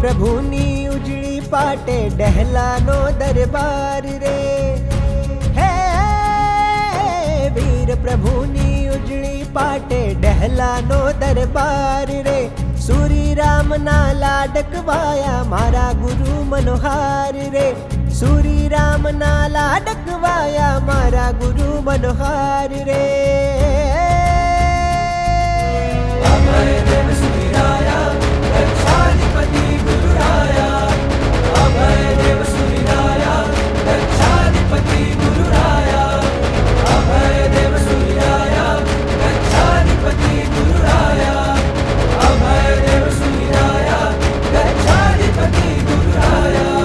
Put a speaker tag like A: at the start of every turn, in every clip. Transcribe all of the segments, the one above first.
A: પ્રભુની ઉજળી પાટે ડહેલાનો દરબાર રે, હે વીર પ્રભુની ઉજળી પાટે ડહેલાનો દરબાર રે, સુરી રામના લાડકવાયા મારા ગુરુ મનોહાર રે, સુરી રામના લાડકવાયા મારા ગુરુ મનોહાર રે.
B: અભય દેવ સુરીરાયા દક્ષાધિપતિ ગુરુરાયા, અભય દેવ સુરીરાયા દક્ષાધિપતિ ગુરુરાયા, અભય દેવ સુરીરાયા દક્ષાધિપતિ ગુરુરાયા, અભય દેવ સુરીરાયા દક્ષાધિપતિ ગુરુરાયા.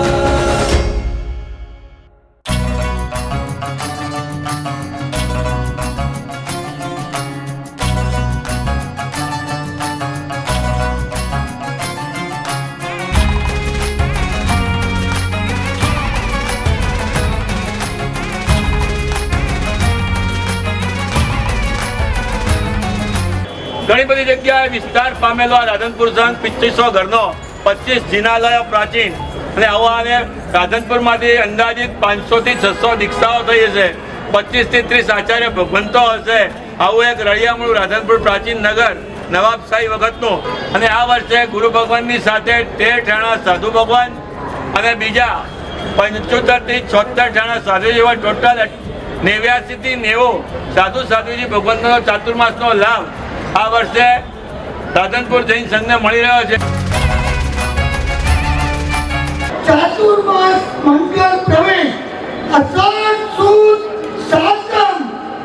C: ઘણી બધી જગ્યાએ વિસ્તાર પામેલો આ રાધનપુર સંઘ 2500 ઘરનો 25 જિનાલયો પ્રાચીન, અને આવા રાધનપુરમાંથી અંદાજિત 500 થી 600 દીક્ષાઓ થઈ હશે, 25 થી 30 આચાર્ય ભગવંતો હશે. આવું એક રળિયામણું રાધનપુર પ્રાચીન નગર નવાબશાહી વખતનું. અને આ વર્ષે ગુરુ ભગવાનની સાથે 13 ઠાણા સાધુ ભગવાન અને બીજા 75 થી 76 ઠાણા સાધુ જેવા ટોટલ 89 થી 90 સાધુજી ભગવંતનો ચાતુર્માસનો લાભ આ વર્ષે રાધનપુર જૈન સંઘને મળી રહ્યો છે.
D: ચાતુર્માસ મંગળ પ્રવેશ અષાઢ સુદ સાતમ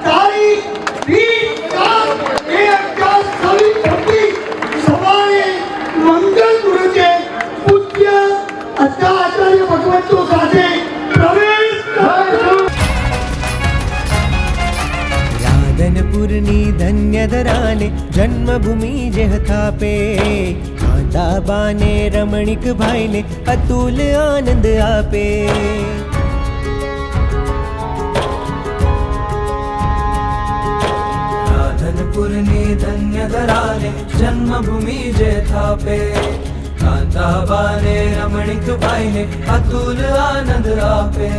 D: તારીખ 20/4/2026 સવારે મંગળ મુહૂર્તે પૂજ્ય આચાર્ય ભગવંતો સાથે પ્રવેશ કરશું.
A: રાધનપુરની ધન્ય ધરાને જન્મભૂમિ જે સ્થાપે, કાંતાબાને રમણીક ભાઈને અતુલ આનંદ આપે.
B: રાધનપુરની ધન્ય ધરાને જન્મભૂમિ જે થાપે, કાંતાબાને રમણીક ભાઈને અતુલ આનંદ આપે.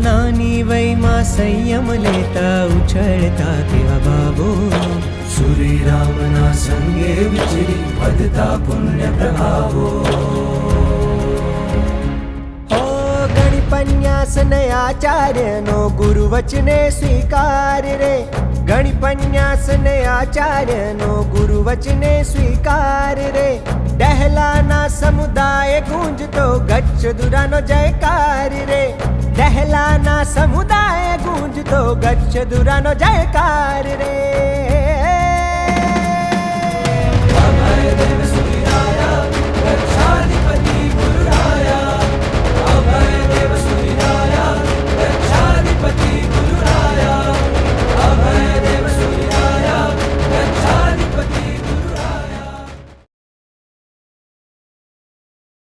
A: નાની વયમાં સંયમ લેતા ઉછળતા કેવા બાબો,
B: સુરી રામના સંગે વિચરી વધતા પુણ્ય પ્રભાવો.
A: ઓ ગણપન્યાસન આચાર્યનો ગુરુ વચને સ્વીકાર રે, ગણપન્યાસન આચાર્યનો ગુરુ વચને સ્વીકાર રે, ડહેલાના સમુદાય ગુંજતો ગચ્છ દુરાનો જયકાર રે, ડહેલાના સમુદાય ગુંજતો ગચ્છ દુરાનો જયકાર રે.